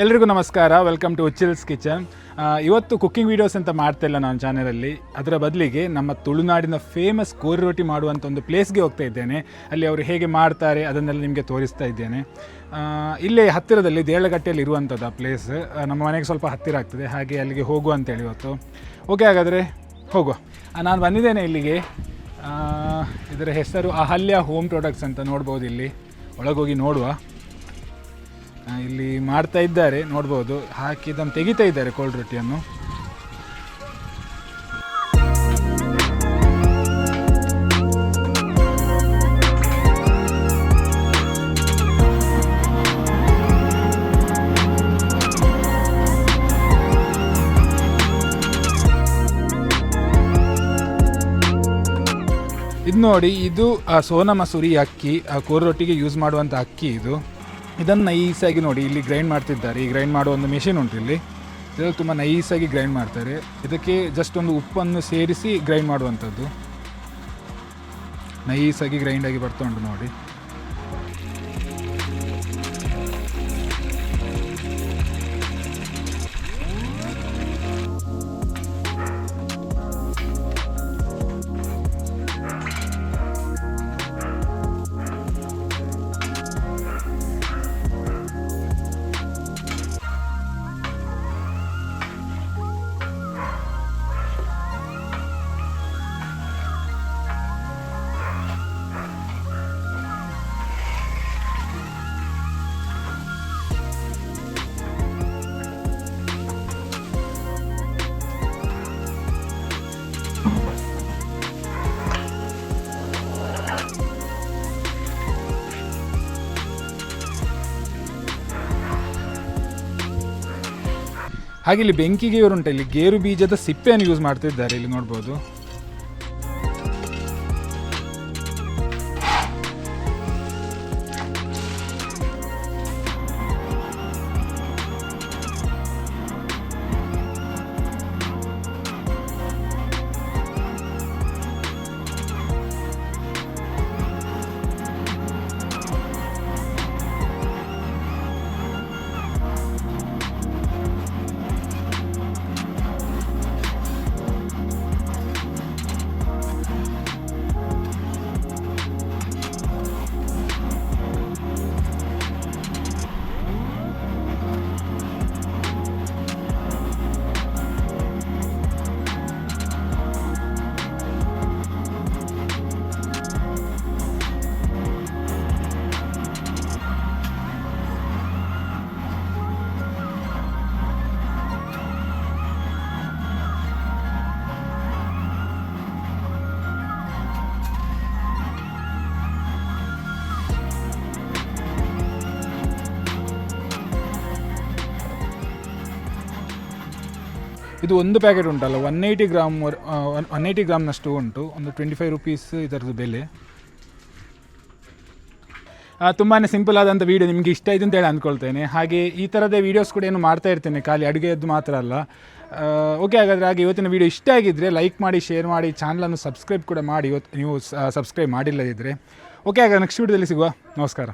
ಎಲ್ರಿಗೂ ನಮಸ್ಕಾರ, welcome to ಉಚ್ಚಿಲ್ಸ್ kitchen. ಇವತ್ತು ಕುಕ್ಕಿಂಗ್ ವೀಡಿಯೋಸ್ ಅಂತ ಮಾಡ್ತಾಯಿಲ್ಲ ನಾನು ಚಾನಲಲ್ಲಿ. ಅದರ ಬದಲಿಗೆ ನಮ್ಮ ತುಳುನಾಡಿನ ಫೇಮಸ್ ಕೋರಿ ರೊಟ್ಟಿ ಮಾಡುವಂಥ ಒಂದು ಪ್ಲೇಸ್ಗೆ ಹೋಗ್ತಾ ಇದ್ದೇನೆ. ಅಲ್ಲಿ ಅವರು ಹೇಗೆ ಮಾಡ್ತಾರೆ ಅದನ್ನೆಲ್ಲ ನಿಮಗೆ ತೋರಿಸ್ತಾ ಇದ್ದೇನೆ. ಇಲ್ಲೇ ಹತ್ತಿರದಲ್ಲಿ ದೇಳಗಟ್ಟೆಯಲ್ಲಿ ಇರುವಂಥದ್ದು ಆ ಪ್ಲೇಸ್. ನಮ್ಮ ಮನೆಗೆ ಸ್ವಲ್ಪ ಹತ್ತಿರ ಆಗ್ತದೆ, ಹಾಗೆ ಅಲ್ಲಿಗೆ ಹೋಗುವ ಅಂತೇಳಿ ಇವತ್ತು. ಓಕೆ, ಹಾಗಾದರೆ ಹೋಗುವ. ನಾನು ಬಂದಿದ್ದೇನೆ ಇಲ್ಲಿಗೆ. ಇದರ ಹೆಸರು ಅಹಲ್ಯ ಹೋಮ್ ಪ್ರಾಡಕ್ಟ್ಸ್ ಅಂತ ನೋಡ್ಬೋದು. ಇಲ್ಲಿ ಒಳಗೋಗಿ ನೋಡುವ. ಇಲ್ಲಿ ಮಾಡ್ತಾ ಇದ್ದಾರೆ, ನೋಡ್ಬೋದು. ಹಾಕಿ ಇದನ್ನು ತೆಗಿತಾ ಇದ್ದಾರೆ ಕೋಲ್ಡ್ ರೊಟ್ಟಿಯನ್ನು. ಇದು ನೋಡಿ, ಇದು ಸೋನಾ ಮಸೂರಿ ಅಕ್ಕಿ, ಕೋರಿ ರೊಟ್ಟಿಗೆ ಯೂಸ್ ಮಾಡುವಂಥ ಅಕ್ಕಿ ಇದು. ಇದನ್ನು ನೈಸಾಗಿ ನೋಡಿ ಇಲ್ಲಿ ಗ್ರೈಂಡ್ ಮಾಡ್ತಿದ್ದಾರೆ. ಈ ಗ್ರೈಂಡ್ ಮಾಡೋ ಒಂದು ಮೆಷಿನ್ ಉಂಟು ಇಲ್ಲಿ. ಇದರಲ್ಲಿ ತುಂಬ ನೈಸಾಗಿ ಗ್ರೈಂಡ್ ಮಾಡ್ತಾರೆ. ಇದಕ್ಕೆ ಜಸ್ಟ್ ಒಂದು ಉಪ್ಪನ್ನು ಸೇರಿಸಿ ಗ್ರೈಂಡ್ ಮಾಡುವಂಥದ್ದು. ನೈಸಾಗಿ ಗ್ರೈಂಡಾಗಿ ಬರ್ತಾ ಉಂಟು ನೋಡಿ. ಹಾಗೆ ಇಲ್ಲಿ ಬೆಂಕಿಗೆ ಇವರುಂಟು, ಇಲ್ಲಿ ಗೇರು ಬೀಜದ ಸಿಪ್ಪೆಯನ್ನು ಯೂಸ್ ಮಾಡ್ತಿದ್ದಾರೆ. ಇಲ್ಲಿ ನೋಡ್ಬೋದು. ಇದು ಒಂದು ಪ್ಯಾಕೆಟ್ ಉಂಟಲ್ಲ, 180 ಗ್ರಾಮ್ನಷ್ಟು ಉಂಟು. ಒಂದು 25 ರೂಪೀಸ್ ಇದರದ್ದು ಬೆಲೆ. ತುಂಬಾ ಸಿಂಪಲ್ ಆದಂಥ ವೀಡಿಯೋ ನಿಮಗೆ ಇಷ್ಟ ಆಯಿತು ಅಂತೇಳಿ ಅಂದ್ಕೊಳ್ತೇನೆ. ಹಾಗೆ ಈ ಥರದ ವೀಡಿಯೋಸ್ ಕೂಡ ಏನು ಮಾಡ್ತಾ ಇರ್ತೇನೆ, ಖಾಲಿ ಅಡುಗೆಯದ್ದು ಮಾತ್ರ ಅಲ್ಲ. ಓಕೆ, ಹಾಗಾದರೆ ಇವತ್ತಿನ ವೀಡಿಯೋ ಇಷ್ಟ ಆಗಿದ್ದರೆ ಲೈಕ್ ಮಾಡಿ, ಶೇರ್ ಮಾಡಿ, ಚಾನಲನ್ನು ಸಬ್ಸ್ಕ್ರೈಬ್ ಕೂಡ ಮಾಡಿ. ಇವತ್ತು ನೀವು ಸಬ್ಸ್ಕ್ರೈಬ್ ಮಾಡಿಲ್ಲದಿದ್ದರೆ. ಓಕೆ, ಹಾಗಾದ್ರೆ ನೆಕ್ಸ್ಟ್ ವೀಡಿಯೋದಲ್ಲಿ ಸಿಗುವ. ನಮಸ್ಕಾರ.